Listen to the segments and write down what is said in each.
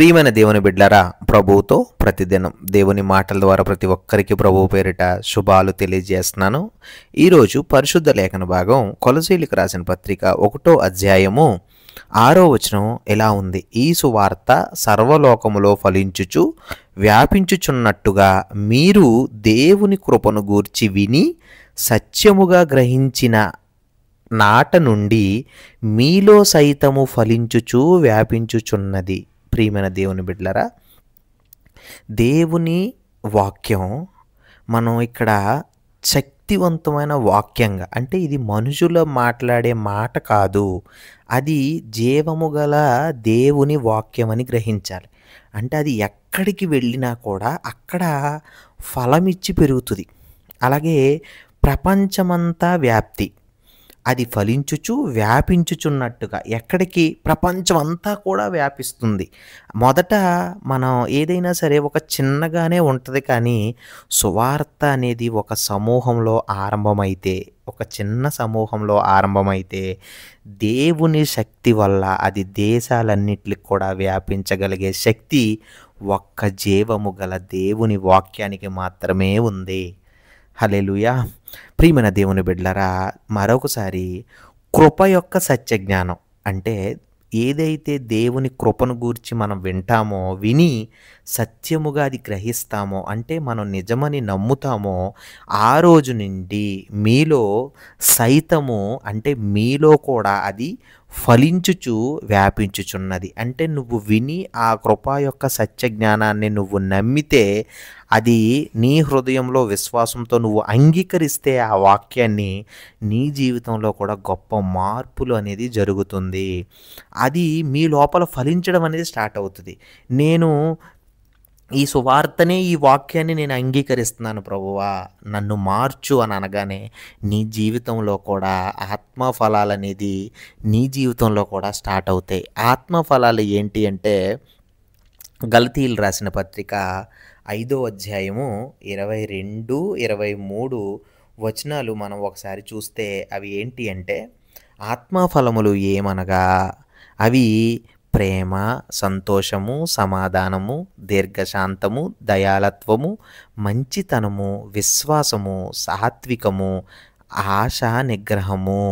ప్రియమైన దేవుని బిడ్డలారా, ప్రభువుతో ప్రతిదినం దేవుని మాటల ద్వారా ప్రతి ఒక్కరికి ప్రభువు పేరిట శుభాలు తెలియజేస్తున్నాను. ఈరోజు పరిశుద్ధ లేఖన భాగం కొలసీలకు రాసిన పత్రిక 1వ అధ్యాయము 6వ వచనం ఎలా ఉంది? ఈ సువార్త సర్వలోకములో ఫలించుచు వ్యాపించుచున్నట్టుగా మీరు దేవుని కృపను గూర్చి విని సత్యముగా గ్రహించిన నాట నుండి మీలో సైతము ఫలించుచు వ్యాపించుచున్నది. ప్రియమైన దేవుని బిడ్డలారా, దేవుని వాక్యం మనం ఇక్కడ శక్తివంతమైన వాక్యంగా, అంటే ఇది మనుషుల మాట్లాడే మాట కాదు, అది జీవము గల దేవుని వాక్యం అని గ్రహించాలి. అంటే అది ఎక్కడికి వెళ్ళినా కూడా అక్కడ ఫలమిచ్చి పెరుగుతుంది. అలాగే ప్రపంచమంతా వ్యాప్తి, అది ఫలించుచు వ్యాపించుచున్నట్టుగా ఎక్కడికి ప్రపంచం అంతా కూడా వ్యాపిస్తుంది. మొదట మనం ఏదైనా సరే ఒక చిన్నగానే ఉంటుంది, కానీ సువార్త అనేది ఒక సమూహంలో ఆరంభమైతే, ఒక చిన్న సమూహంలో ఆరంభమైతే దేవుని శక్తి వల్ల అది దేశాలన్నిటికి కూడా వ్యాపించగలిగే శక్తి ఒక్క జీవము గల దేవుని వాక్యానికి మాత్రమే ఉంది. హల్లెలూయా. ప్రియమైన దేవుని బిడ్డలారా, మరొకసారి కృప యొక్క సత్య జ్ఞానం అంటే ఏదైతే దేవుని కృపను గూర్చి మనం వింటామో, విని సత్యముగా అది గ్రహిస్తామో, అంటే మనం నిజమని నమ్ముతామో, ఆ రోజు నుండి మీలో సైతము, అంటే మీలో కూడా అది ఫలించుచు వ్యాపించుచున్నది. అంటే నువ్వు విని ఆ కృప యొక్క సత్య జ్ఞానాన్ని నువ్వు నమ్మితే, అది నీ హృదయంలో విశ్వాసంతో నువ్వు అంగీకరిస్తే ఆ వాక్యాన్ని, నీ జీవితంలో కూడా గొప్ప మార్పులు అనేది జరుగుతుంది. అది మీ లోపల ఫలించడం అనేది స్టార్ట్ అవుతుంది. నేను ఈ సువార్తనే, ఈ వాక్యాన్ని నేను అంగీకరిస్తున్నాను ప్రభువా, నన్ను మార్చు అని అనగానే నీ జీవితంలో కూడా ఆత్మఫలాలు అనేది నీ జీవితంలో కూడా స్టార్ట్ అవుతాయి. ఆత్మఫలాలు ఏంటి అంటే, గలతీయులు రాసిన పత్రిక 5వ అధ్యాయము 22, 23 వచనాలు మనం ఒకసారి చూస్తే అవి ఏంటి అంటే, ఆత్మఫలములు ఏమనగా అవి ప్రేమ, సంతోషము, సమాధానము, దీర్ఘశాంతము, దయాళత్వము, మంచితనము, విశ్వాసము, సాత్వికము, ఆశ నిగ్రహము.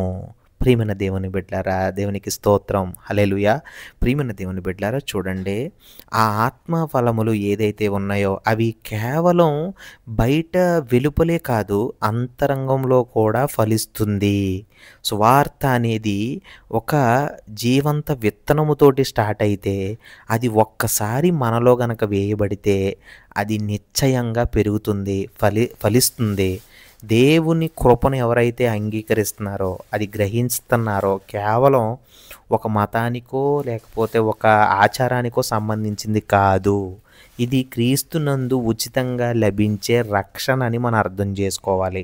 ప్రియమైన దేవుని బిడ్డలారా, దేవునికి స్తోత్రం, హల్లెలూయా. ప్రియమైన దేవుని బిడ్డలారా, చూడండి, ఆ ఆత్మ ఫలములు ఏదైతే ఉన్నాయో అవి కేవలం బయట వెలుపలే కాదు, అంతరంగంలో కూడా ఫలిస్తుంది. సువార్త అనేది ఒక జీవంత విత్తనముతోటి స్టార్ట్ అయితే, అది ఒక్కసారి మనలో గనక వేయబడితే అది నిశ్చయంగా పెరుగుతుంది, ఫలిస్తుంది. దేవుని కృపను ఎవరైతే అంగీకరిస్తున్నారో, అది గ్రహిస్తున్నారో, కేవలం ఒక మతానికో లేకపోతే ఒక ఆచారానికో సంబంధించింది కాదు, ఇది క్రీస్తునందు ఉచితంగా లభించే రక్షణ అని మనం అర్థం చేసుకోవాలి.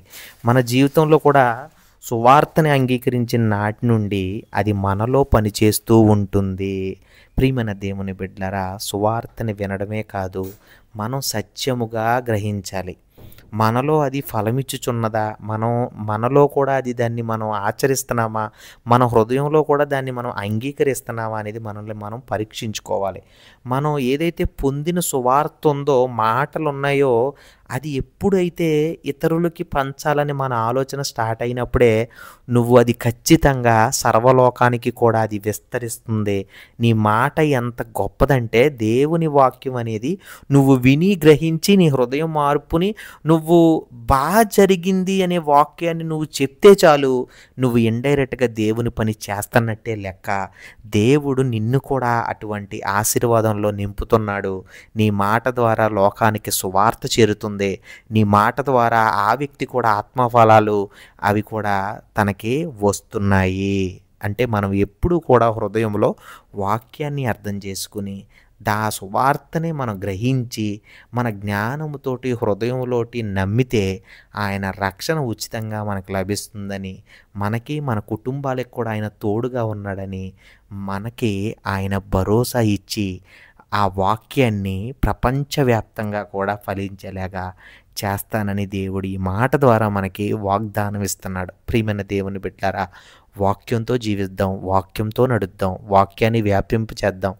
మన జీవితంలో కూడా సువార్తని అంగీకరించిన నాటి నుండి అది మనలో పనిచేస్తూ ఉంటుంది. ప్రియమైన దేవుని బిడ్డలారా, సువార్తని వినడమే కాదు, మనం సత్యముగా గ్రహించాలి. మనలో అది ఫలమిచ్చుచున్నదా, మనలో కూడా అది దాన్ని మనం ఆచరిస్తున్నామా, మన హృదయంలో కూడా దాన్ని మనం అంగీకరిస్తున్నామా అనేది మనల్ని మనం పరీక్షించుకోవాలి. మనం ఏదైతే పొందిన సువార్త ఉందో, మాటలు ఉన్నాయో, అది ఎప్పుడైతే ఇతరులకి పంచాలని మన ఆలోచన స్టార్ట్ అయినప్పుడే నువ్వు అది ఖచ్చితంగా సర్వలోకానికి కూడా అది విస్తరిస్తుంది. నీ మాట ఎంత గొప్పదంటే, దేవుని వాక్యం అనేది నువ్వు విని గ్రహించి నీ హృదయం మార్పుని నువ్వు జరిగింది అనే వాక్యాన్ని నువ్వు చెప్తే చాలు, నువ్వు ఇండైరెక్ట్గా దేవుని పని చేస్తున్నట్టే లెక్క. దేవుడు నిన్ను కూడా అటువంటి ఆశీర్వాదంలో నింపుతున్నాడు. నీ మాట ద్వారా లోకానికి సువార్త చేరుతుంది. నీ మాట ద్వారా ఆ వ్యక్తి కూడా ఆత్మఫలాలు అవి కూడా తనకి వస్తున్నాయి. అంటే మనం ఎప్పుడూ కూడా హృదయంలో వాక్యాన్ని అర్థం చేసుకుని సువార్తనే మనం గ్రహించి మన జ్ఞానముతోటి హృదయంలోటి నమ్మితే ఆయన రక్షణ ఉచితంగా మనకు లభిస్తుందని, మనకి మన కుటుంబాలకు కూడా ఆయన తోడుగా ఉన్నాడని మనకి ఆయన భరోసా ఇచ్చి ఆ వాక్యాన్ని ప్రపంచవ్యాప్తంగా కూడా ఫలించేలాగా చేస్తానని దేవుడు ఈ మాట ద్వారా మనకి వాగ్దానం ఇస్తున్నాడు. ప్రియమైన దేవుని బిడ్డలారా, వాక్యంతో జీవిద్దాం, వాక్యంతో నడుద్దాం, వాక్యాన్ని వ్యాపింప చేద్దాం,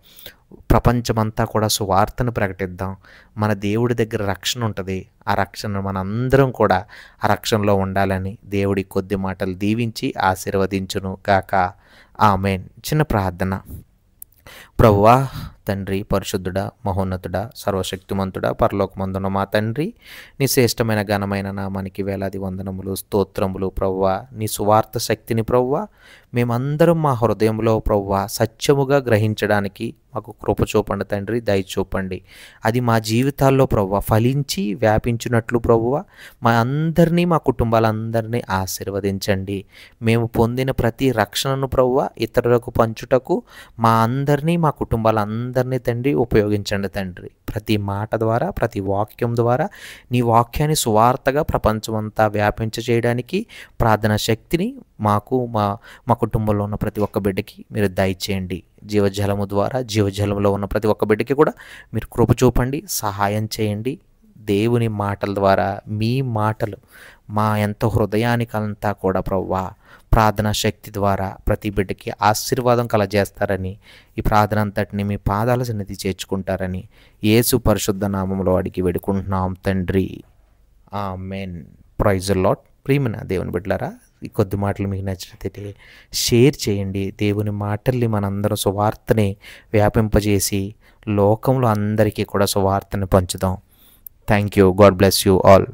ప్రపంచమంతా కూడా సువార్తను ప్రకటిద్దాం. మన దేవుడి దగ్గర రక్షణ ఉంటుంది. ఆ రక్షణ మనందరం కూడా ఆ రక్షణలో ఉండాలని దేవుడి కొద్ది మాటలు దీవించి ఆశీర్వదించును గాక. ఆమేన్. చిన్న ప్రార్థన. ప్రభువా, తండ్రి, పరిశుద్ధుడా, మహోన్నతుడా, సర్వశక్తిమంతుడా, పరలోకమందున్న మా తండ్రి, నీ శ్రేష్టమైన ఘనమైన నామానికి వేలాది వందనములు, స్తోత్రములు ప్రభువా. నీ సువార్త శక్తిని ప్రభువా మేమందరం మా హృదయంలో ప్రభువా సత్యముగా గ్రహించడానికి మాకు కృప చూపండి తండ్రి, దయ చూపండి. అది మా జీవితాల్లో ప్రభువా ఫలించి వ్యాపించినట్లు ప్రభువా మా అందరినీ, మా కుటుంబాలందరినీ ఆశీర్వదించండి. మేము పొందిన ప్రతి రక్షణను ప్రభువా ఇతరులకు పంచుటకు మా అందరినీ, మా కుటుంబాలందరినీ తండ్రి ఉపయోగించండి తండ్రి. ప్రతి మాట ద్వారా, ప్రతి వాక్యం ద్వారా నీ వాక్యాన్ని సువార్తగా ప్రపంచమంతా వ్యాపించ చేయడానికి ప్రార్థన శక్తిని మాకు, మా కుటుంబంలో ఉన్న ప్రతి ఒక్క బిడ్డకి మీరు దయచేయండి. జీవజలము ద్వారా, జీవజలంలో ఉన్న ప్రతి ఒక్క బిడ్డకి కూడా మీరు కృప చూపండి, సహాయం చేయండి. దేవుని మాటల ద్వారా, మీ మాటలు మా ఎంతో హృదయానికంతా కూడా ప్రభువా ప్రార్థనా శక్తి ద్వారా ప్రతి బిడ్డకి ఆశీర్వాదం కలజేస్తారని, ఈ ప్రార్థన అంతటిని మీ పాదాల సన్నిధి చేర్చుకుంటారని యేసు పరిశుద్ధ నామములో అడిగి వేడుకుంటున్నాం తండ్రి. ఆమేన్. Praise the Lord. ప్రియమైన దేవుని బిడ్డలారా, ఈ కొద్ది మాటలు మీకు నచ్చినట్లయితే షేర్ చేయండి. దేవుని మాటల్ని మనందరం సువార్తని వ్యాపింపజేసి లోకంలో అందరికీ కూడా సువార్తని పంచుదాం. Thank you. God bless you all.